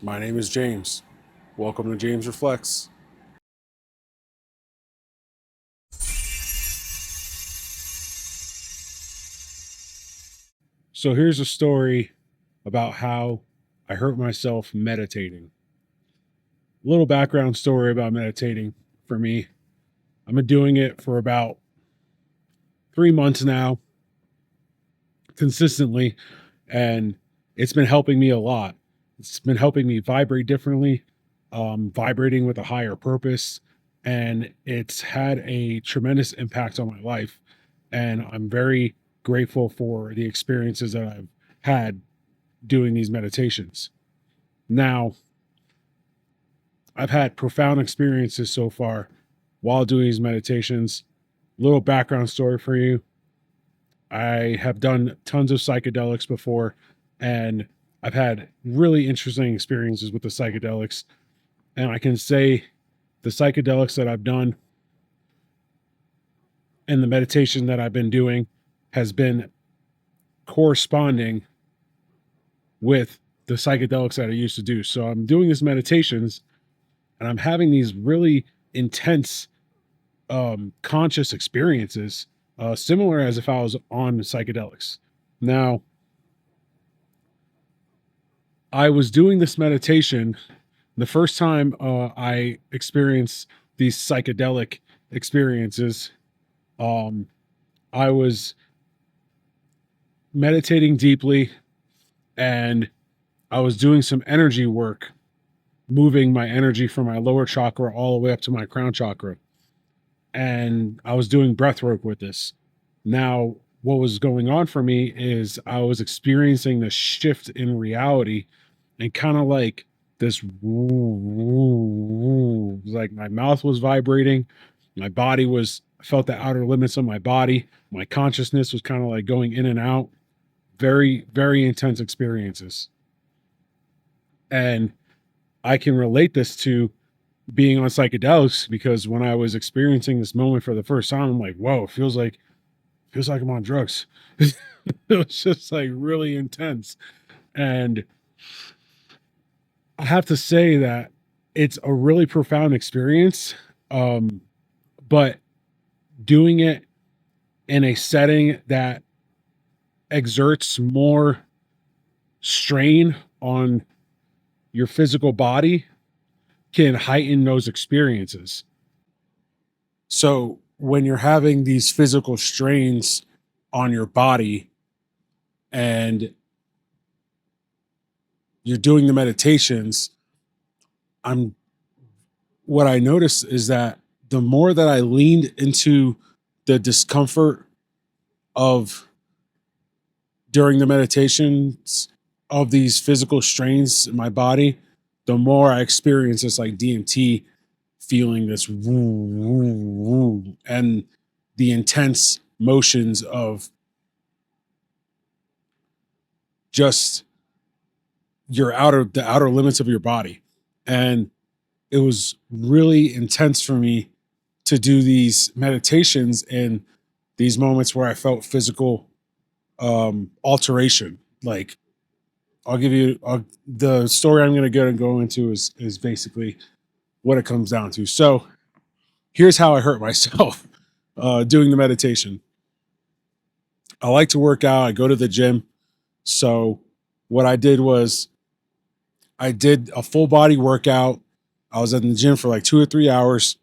My name is James. Welcome to James Reflects. So here's a story about how I hurt myself meditating. A little background story about meditating for me. I've been doing it for about 3 months now, consistently, and it's been helping me a lot. It's been helping me vibrate differently, vibrating with a higher purpose, and it's had a tremendous impact on my life. And I'm very grateful for the experiences that I've had doing these meditations. Now, I've had profound experiences so far while doing these meditations. Little background story for you. I have done tons of psychedelics before, and I've had really interesting experiences with the psychedelics. And I can say the psychedelics that I've done and the meditation that I've been doing has been corresponding with the psychedelics that I used to do. So I'm doing these meditations and I'm having these really intense conscious experiences, similar as if I was on psychedelics. Now, I was doing this meditation the first time I experienced these psychedelic experiences. Um, I was meditating deeply and I was doing some energy work, moving my energy from my lower chakra all the way up to my crown chakra. And I was doing breath work with this. Now, what was going on for me is I was experiencing this shift in reality and kind of like this like my mouth was vibrating, my body was I felt the outer limits of my body, my consciousness was kind of like going in and out. Very, very intense experiences. And I can relate this to being on psychedelics because when I was experiencing this moment for the first time, I'm like, whoa, it feels like I'm on drugs. It was just like really intense. And I have to say that it's a really profound experience. Um, but doing it in a setting that exerts more strain on your physical body can heighten those experiences. So when you're having these physical strains on your body and you're doing the meditations, I'm what I noticed is that the more that I leaned into the discomfort of during the meditations of these physical strains in my body, the more I experienced this like DMT feeling, this woo, woo, woo, and the intense motions of just the outer limits of your body. And it was really intense for me to do these meditations in these moments where I felt physical alteration. Like I'll give you the story I'm going to go into is basically what it comes down to. So here's how I hurt myself doing the meditation. I like to work out. I go to the gym. So what I did was I did a full body workout. I was in the gym for like 2 or 3 hours,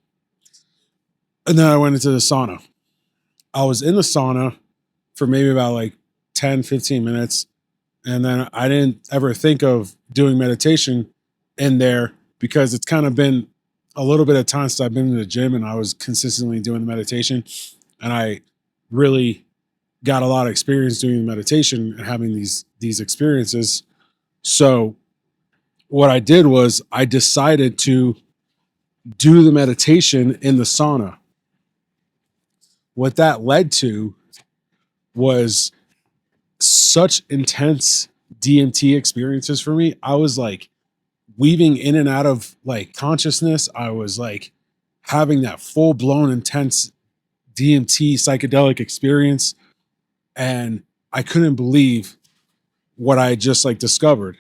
and then I went into the sauna. I was in the sauna for maybe about like 10, 15 minutes. And then I didn't ever think of doing meditation in there because it's kind of been a little bit of time since I've been in the gym and I was consistently doing the meditation. And I really got a lot of experience doing the meditation and having these experiences. So what I did was I decided to do the meditation in the sauna. What that led to was such intense DMT experiences for me. I was like weaving in and out of like consciousness. I was like having that full blown intense DMT psychedelic experience. And I couldn't believe what I just like discovered.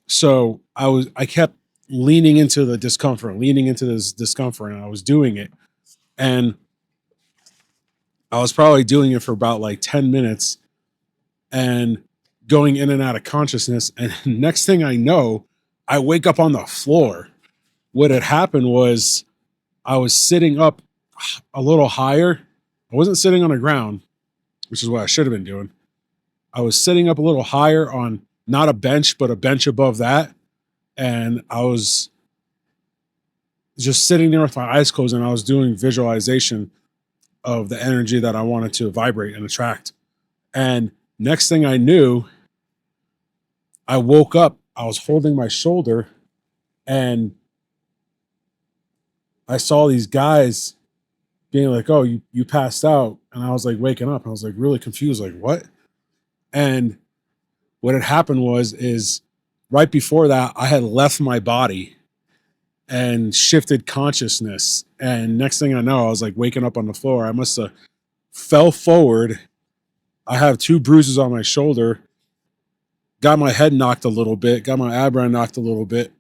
So I kept leaning into the discomfort, leaning into this discomfort, and I was doing it. And I was probably doing it for about like 10 minutes and going in and out of consciousness. And next thing I know, I wake up on the floor. What had happened was I was sitting up a little higher. I wasn't sitting on the ground, which is what I should have been doing. I was sitting up a little higher on not a bench, but a bench above that. And I was just sitting there with my eyes closed, and I was doing visualization of the energy that I wanted to vibrate and attract. And next thing I knew, I woke up, I was holding my shoulder, and I saw these guys being like, "Oh, you passed out." And I was like waking up. I was like really confused, like, what? And what had happened was is right before that, I had left my body and shifted consciousness. And next thing I know, I was like waking up on the floor. I must have fell forward. I have two bruises on my shoulder, got my head knocked a little bit, got my eyebrow knocked a little bit,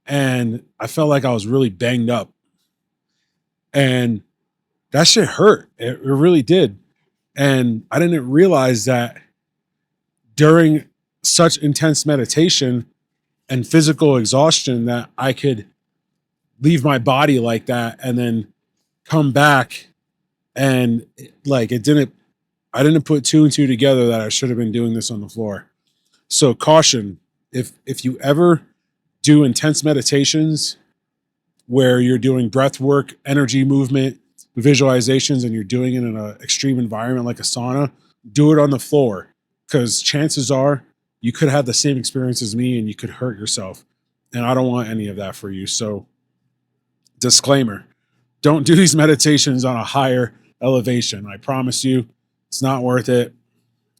and I felt like I was really banged up. And that shit hurt. It really did. And I didn't realize that during such intense meditation and physical exhaustion that I could leave my body like that and then come back and like it didn't I didn't put two and two together that I should have been doing this on the floor. So caution, if you ever do intense meditations where you're doing breath work, energy movement, visualizations, and you're doing it in an extreme environment like a sauna, do it on the floor because chances are you could have the same experience as me and you could hurt yourself. And I don't want any of that for you. So, disclaimer, don't do these meditations on a higher elevation. I promise you, it's not worth it.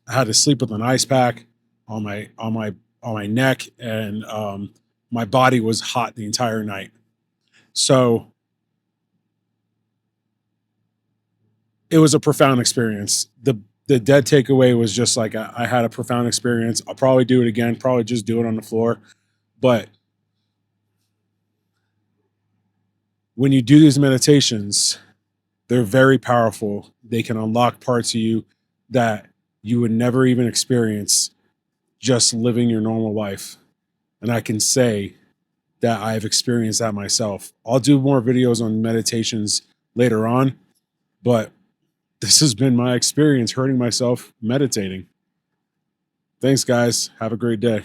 I had to sleep with an ice pack on my neck, and my body was hot the entire night. So it was a profound experience. The dead takeaway was just like I had a profound experience. I'll probably do it again. Probably just do it on the floor. But when you do these meditations, they're very powerful. They can unlock parts of you that you would never even experience just living your normal life. And I can say that I've experienced that myself. I'll do more videos on meditations later on, but this has been my experience hurting myself meditating. Thanks, guys. Have a great day.